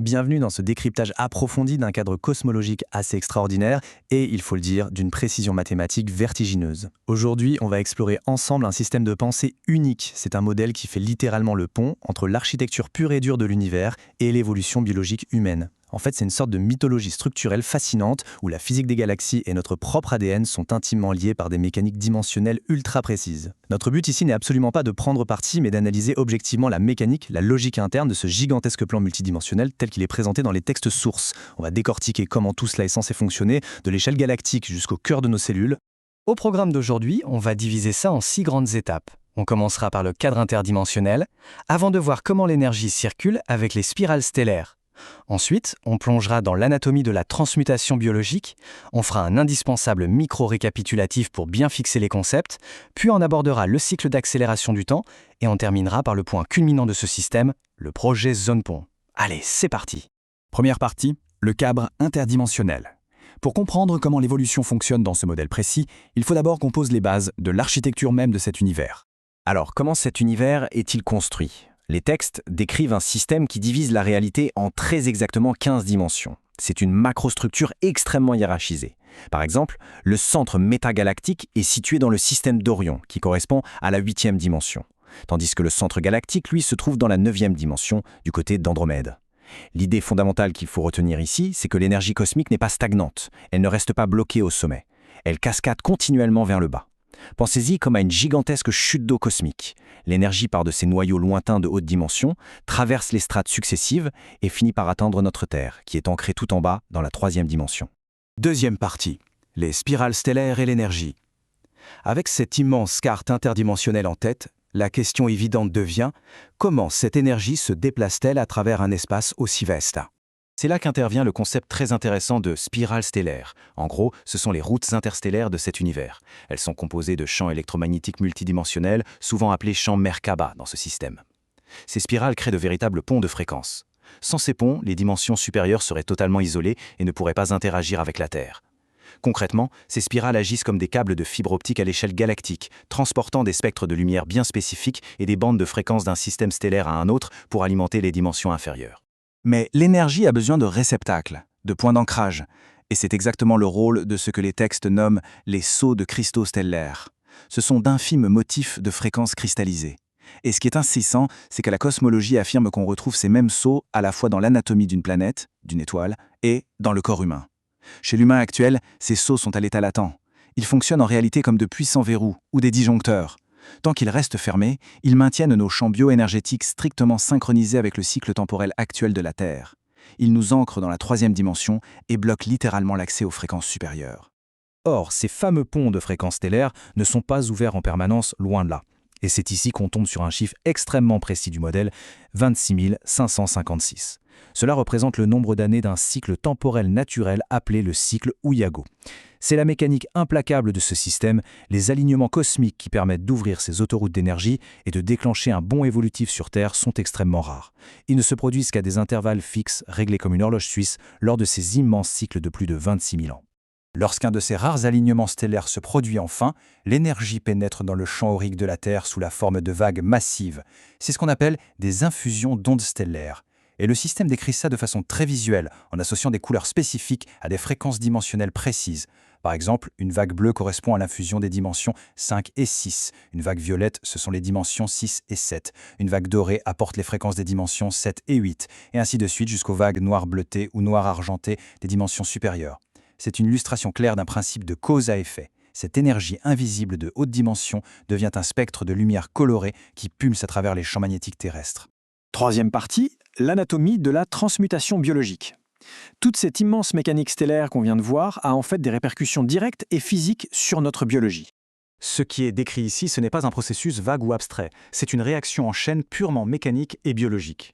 Bienvenue dans ce décryptage approfondi d'un cadre cosmologique assez extraordinaire et, il faut le dire, d'une précision mathématique vertigineuse. Aujourd'hui, on va explorer ensemble un système de pensée unique. C'est un modèle qui fait littéralement le pont entre l'architecture pure et dure de l'univers et l'évolution biologique humaine. En fait, c'est une sorte de mythologie structurelle fascinante où la physique des galaxies et notre propre ADN sont intimement liés par des mécaniques dimensionnelles ultra précises. Notre but ici n'est absolument pas de prendre parti, mais d'analyser objectivement la mécanique, la logique interne de ce gigantesque plan multidimensionnel tel qu'il est présenté dans les textes sources. On va décortiquer comment tout cela est censé fonctionner, de l'échelle galactique jusqu'au cœur de nos cellules. Au programme d'aujourd'hui, on va diviser ça en 6 grandes étapes. On commencera par le cadre interdimensionnel, avant de voir comment l'énergie circule avec les spirales stellaires. Ensuite, on plongera dans l'anatomie de la transmutation biologique, on fera un indispensable micro-récapitulatif pour bien fixer les concepts, puis on abordera le cycle d'accélération du temps, et on terminera par le point culminant de ce système, le projet Zone-Pont. Allez, c'est parti! Première partie, le cadre interdimensionnel. Pour comprendre comment l'évolution fonctionne dans ce modèle précis, il faut d'abord qu'on pose les bases de l'architecture même de cet univers. Alors, comment cet univers est-il construit ? Les textes décrivent un système qui divise la réalité en très exactement 15 dimensions. C'est une macrostructure extrêmement hiérarchisée. Par exemple, le centre métagalactique est situé dans le système d'Orion, qui correspond à la 8e dimension, tandis que le centre galactique, lui, se trouve dans la 9e dimension, du côté d'Andromède. L'idée fondamentale qu'il faut retenir ici, c'est que l'énergie cosmique n'est pas stagnante, elle ne reste pas bloquée au sommet. Elle cascade continuellement vers le bas. Pensez-y comme à une gigantesque chute d'eau cosmique. L'énergie part de ces noyaux lointains de haute dimension, traverse les strates successives et finit par atteindre notre Terre, qui est ancrée tout en bas dans la 3e dimension. Deuxième partie, les spirales stellaires et l'énergie. Avec cette immense carte interdimensionnelle en tête, la question évidente devient comment cette énergie se déplace-t-elle à travers un espace aussi vaste ? C'est là qu'intervient le concept très intéressant de spirale stellaire. En gros, ce sont les routes interstellaires de cet univers. Elles sont composées de champs électromagnétiques multidimensionnels, souvent appelés champs Merkaba dans ce système. Ces spirales créent de véritables ponts de fréquences. Sans ces ponts, les dimensions supérieures seraient totalement isolées et ne pourraient pas interagir avec la Terre. Concrètement, ces spirales agissent comme des câbles de fibre optique à l'échelle galactique, transportant des spectres de lumière bien spécifiques et des bandes de fréquences d'un système stellaire à un autre pour alimenter les dimensions inférieures. Mais l'énergie a besoin de réceptacles, de points d'ancrage, et c'est exactement le rôle de ce que les textes nomment les sceaux de cristaux stellaires. Ce sont d'infimes motifs de fréquences cristallisées. Et ce qui est insistant, c'est que la cosmologie affirme qu'on retrouve ces mêmes sceaux à la fois dans l'anatomie d'une planète, d'une étoile, et dans le corps humain. Chez l'humain actuel, ces sceaux sont à l'état latent. Ils fonctionnent en réalité comme de puissants verrous ou des disjoncteurs. Tant qu'ils restent fermés, ils maintiennent nos champs bioénergétiques strictement synchronisés avec le cycle temporel actuel de la Terre. Ils nous ancrent dans la 3e dimension et bloquent littéralement l'accès aux fréquences supérieures. Or, ces fameux ponts de fréquences stellaires ne sont pas ouverts en permanence, loin de là. Et c'est ici qu'on tombe sur un chiffre extrêmement précis du modèle, 26 556. Cela représente le nombre d'années d'un cycle temporel naturel appelé le cycle Ouiago. C'est la mécanique implacable de ce système, les alignements cosmiques qui permettent d'ouvrir ces autoroutes d'énergie et de déclencher un bond évolutif sur Terre sont extrêmement rares. Ils ne se produisent qu'à des intervalles fixes, réglés comme une horloge suisse, lors de ces immenses cycles de plus de 26 000 ans. Lorsqu'un de ces rares alignements stellaires se produit enfin, l'énergie pénètre dans le champ aurique de la Terre sous la forme de vagues massives. C'est ce qu'on appelle des infusions d'ondes stellaires. Et le système décrit ça de façon très visuelle, en associant des couleurs spécifiques à des fréquences dimensionnelles précises. Par exemple, une vague bleue correspond à l'infusion des dimensions 5 et 6. Une vague violette, ce sont les dimensions 6 et 7. Une vague dorée apporte les fréquences des dimensions 7 et 8. Et ainsi de suite jusqu'aux vagues noires bleutées ou noires argentées des dimensions supérieures. C'est une illustration claire d'un principe de cause à effet. Cette énergie invisible de haute dimension devient un spectre de lumière colorée qui pulse à travers les champs magnétiques terrestres. Troisième partie, l'anatomie de la transmutation biologique. Toute cette immense mécanique stellaire qu'on vient de voir a en fait des répercussions directes et physiques sur notre biologie. Ce qui est décrit ici, ce n'est pas un processus vague ou abstrait, c'est une réaction en chaîne purement mécanique et biologique.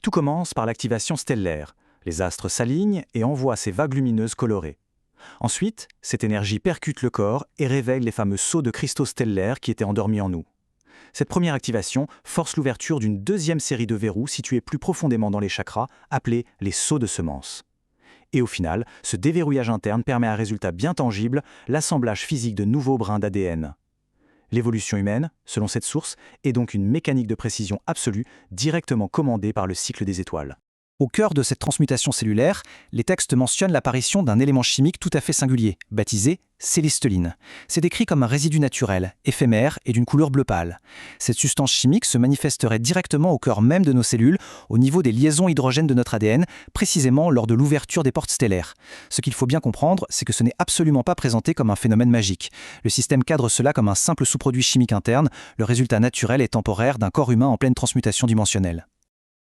Tout commence par l'activation stellaire. Les astres s'alignent et envoient ces vagues lumineuses colorées. Ensuite, cette énergie percute le corps et réveille les fameux sceaux de cristaux stellaires qui étaient endormis en nous. Cette première activation force l'ouverture d'une deuxième série de verrous situés plus profondément dans les chakras, appelés les sceaux de semences. Et au final, ce déverrouillage interne permet un résultat bien tangible, l'assemblage physique de nouveaux brins d'ADN. L'évolution humaine, selon cette source, est donc une mécanique de précision absolue, directement commandée par le cycle des étoiles. Au cœur de cette transmutation cellulaire, les textes mentionnent l'apparition d'un élément chimique tout à fait singulier, baptisé célistoline. C'est décrit comme un résidu naturel, éphémère et d'une couleur bleu pâle. Cette substance chimique se manifesterait directement au cœur même de nos cellules, au niveau des liaisons hydrogènes de notre ADN, précisément lors de l'ouverture des portes stellaires. Ce qu'il faut bien comprendre, c'est que ce n'est absolument pas présenté comme un phénomène magique. Le système cadre cela comme un simple sous-produit chimique interne, le résultat naturel et temporaire d'un corps humain en pleine transmutation dimensionnelle.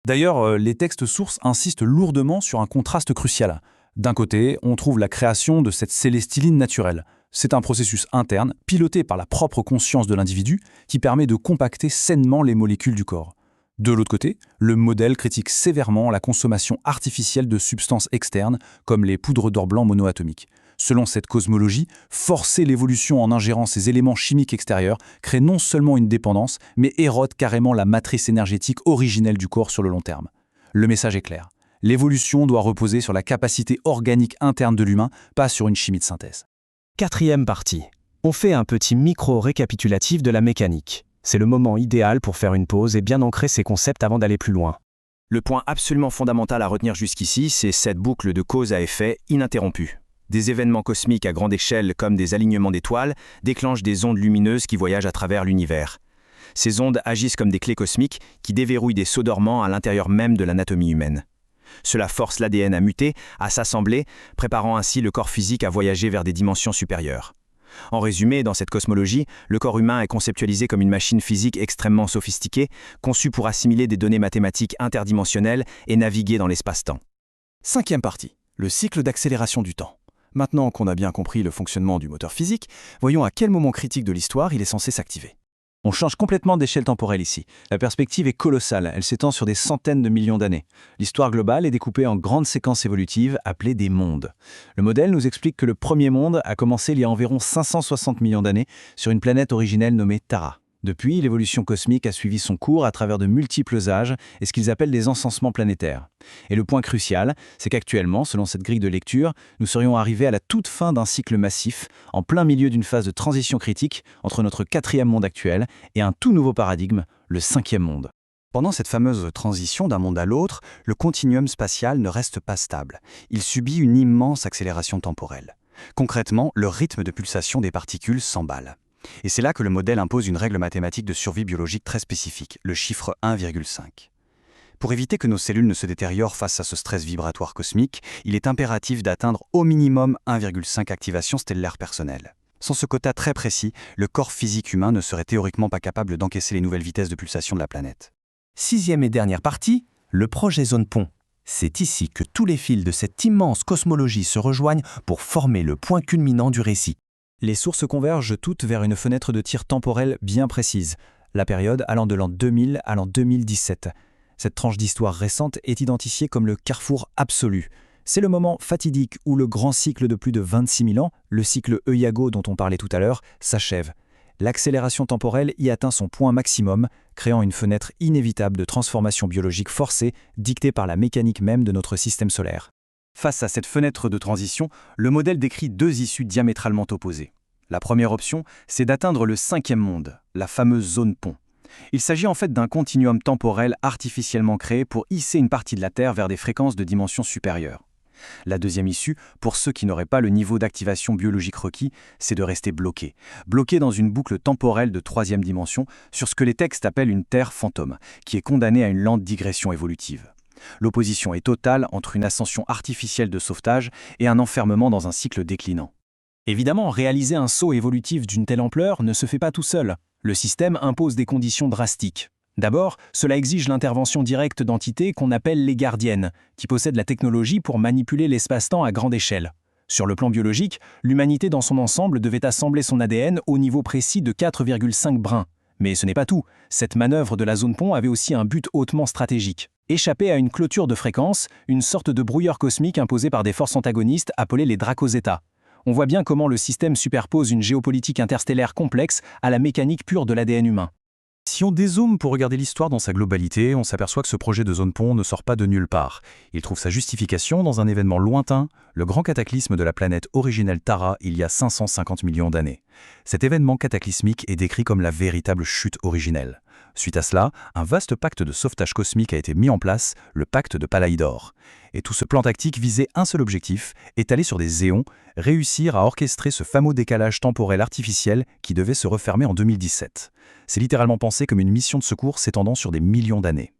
D'ailleurs, les textes sources insistent lourdement sur un contraste crucial. D'un côté, on trouve la création de cette célestiline naturelle. C'est un processus interne, piloté par la propre conscience de l'individu, qui permet de compacter sainement les molécules du corps. De l'autre côté, le modèle critique sévèrement la consommation artificielle de substances externes, comme les poudres d'or blanc monoatomiques. Selon cette cosmologie, forcer l'évolution en ingérant ces éléments chimiques extérieurs crée non seulement une dépendance, mais érode carrément la matrice énergétique originelle du corps sur le long terme. Le message est clair. L'évolution doit reposer sur la capacité organique interne de l'humain, pas sur une chimie de synthèse. 4e partie. On fait un petit micro-récapitulatif de la mécanique. C'est le moment idéal pour faire une pause et bien ancrer ces concepts avant d'aller plus loin. Le point absolument fondamental à retenir jusqu'ici, c'est cette boucle de cause à effet ininterrompue. Des événements cosmiques à grande échelle comme des alignements d'étoiles déclenchent des ondes lumineuses qui voyagent à travers l'univers. Ces ondes agissent comme des clés cosmiques qui déverrouillent des sceaux dormants à l'intérieur même de l'anatomie humaine. Cela force l'ADN à muter, à s'assembler, préparant ainsi le corps physique à voyager vers des dimensions supérieures. En résumé, dans cette cosmologie, le corps humain est conceptualisé comme une machine physique extrêmement sophistiquée, conçue pour assimiler des données mathématiques interdimensionnelles et naviguer dans l'espace-temps. 5e partie, le cycle d'accélération du temps. Maintenant qu'on a bien compris le fonctionnement du moteur physique, voyons à quel moment critique de l'histoire il est censé s'activer. On change complètement d'échelle temporelle ici. La perspective est colossale, elle s'étend sur des centaines de millions d'années. L'histoire globale est découpée en grandes séquences évolutives appelées des mondes. Le modèle nous explique que le premier monde a commencé il y a environ 560 millions d'années sur une planète originelle nommée Tara. Depuis, l'évolution cosmique a suivi son cours à travers de multiples âges et ce qu'ils appellent des encensements planétaires. Et le point crucial, c'est qu'actuellement, selon cette grille de lecture, nous serions arrivés à la toute fin d'un cycle massif, en plein milieu d'une phase de transition critique entre notre 4e monde actuel et un tout nouveau paradigme, le 5e monde. Pendant cette fameuse transition d'un monde à l'autre, le continuum spatial ne reste pas stable. Il subit une immense accélération temporelle. Concrètement, le rythme de pulsation des particules s'emballe. Et c'est là que le modèle impose une règle mathématique de survie biologique très spécifique, le chiffre 1,5. Pour éviter que nos cellules ne se détériorent face à ce stress vibratoire cosmique, il est impératif d'atteindre au minimum 1,5 activations stellaires personnelles. Sans ce quota très précis, le corps physique humain ne serait théoriquement pas capable d'encaisser les nouvelles vitesses de pulsation de la planète. 6e et dernière partie, le projet Zone Pont. C'est ici que tous les fils de cette immense cosmologie se rejoignent pour former le point culminant du récit. Les sources convergent toutes vers une fenêtre de tir temporelle bien précise, la période allant de l'an 2000 à l'an 2017. Cette tranche d'histoire récente est identifiée comme le carrefour absolu. C'est le moment fatidique où le grand cycle de plus de 26 000 ans, le cycle Euiago dont on parlait tout à l'heure, s'achève. L'accélération temporelle y atteint son point maximum, créant une fenêtre inévitable de transformation biologique forcée dictée par la mécanique même de notre système solaire. Face à cette fenêtre de transition, le modèle décrit deux issues diamétralement opposées. La première option, c'est d'atteindre le 5e monde, la fameuse zone pont. Il s'agit en fait d'un continuum temporel artificiellement créé pour hisser une partie de la Terre vers des fréquences de dimension supérieure. La deuxième issue, pour ceux qui n'auraient pas le niveau d'activation biologique requis, c'est de rester bloqué dans une boucle temporelle de 3e dimension sur ce que les textes appellent une Terre fantôme, qui est condamnée à une lente digression évolutive. L'opposition est totale entre une ascension artificielle de sauvetage et un enfermement dans un cycle déclinant. Évidemment, réaliser un saut évolutif d'une telle ampleur ne se fait pas tout seul. Le système impose des conditions drastiques. D'abord, cela exige l'intervention directe d'entités qu'on appelle les gardiennes, qui possèdent la technologie pour manipuler l'espace-temps à grande échelle. Sur le plan biologique, l'humanité dans son ensemble devait assembler son ADN au niveau précis de 4,5 brins. Mais ce n'est pas tout. Cette manœuvre de la zone pont avait aussi un but hautement stratégique. Échapper à une clôture de fréquence, une sorte de brouilleur cosmique imposé par des forces antagonistes appelées les Dracozeta. On voit bien comment le système superpose une géopolitique interstellaire complexe à la mécanique pure de l'ADN humain. Si on dézoome pour regarder l'histoire dans sa globalité, on s'aperçoit que ce projet de zone pont ne sort pas de nulle part. Il trouve sa justification dans un événement lointain, le grand cataclysme de la planète originelle Tara il y a 550 millions d'années. Cet événement cataclysmique est décrit comme la véritable chute originelle. Suite à cela, un vaste pacte de sauvetage cosmique a été mis en place, le pacte de Palaïdor. Et tout ce plan tactique visait un seul objectif, étalé sur des éons, réussir à orchestrer ce fameux décalage temporel artificiel qui devait se refermer en 2017. C'est littéralement pensé comme une mission de secours s'étendant sur des millions d'années.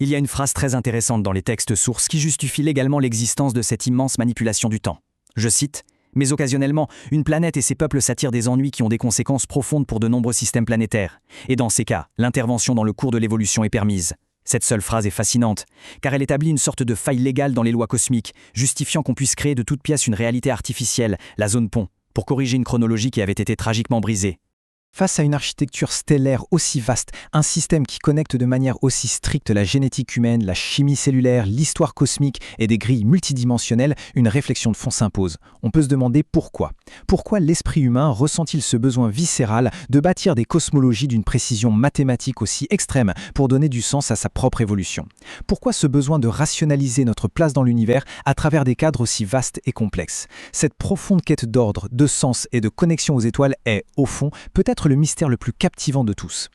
Il y a une phrase très intéressante dans les textes sources qui justifie légalement l'existence de cette immense manipulation du temps. Je cite « Mais occasionnellement, une planète et ses peuples s'attirent des ennuis qui ont des conséquences profondes pour de nombreux systèmes planétaires. Et dans ces cas, l'intervention dans le cours de l'évolution est permise. » Cette seule phrase est fascinante, car elle établit une sorte de faille légale dans les lois cosmiques, justifiant qu'on puisse créer de toutes pièces une réalité artificielle, la zone pont, pour corriger une chronologie qui avait été tragiquement brisée. Face à une architecture stellaire aussi vaste, un système qui connecte de manière aussi stricte la génétique humaine, la chimie cellulaire, l'histoire cosmique et des grilles multidimensionnelles, une réflexion de fond s'impose. On peut se demander pourquoi. Pourquoi l'esprit humain ressent-il ce besoin viscéral de bâtir des cosmologies d'une précision mathématique aussi extrême pour donner du sens à sa propre évolution? Pourquoi ce besoin de rationaliser notre place dans l'univers à travers des cadres aussi vastes et complexes? Cette profonde quête d'ordre, de sens et de connexion aux étoiles est, au fond, peut-être le mystère le plus captivant de tous.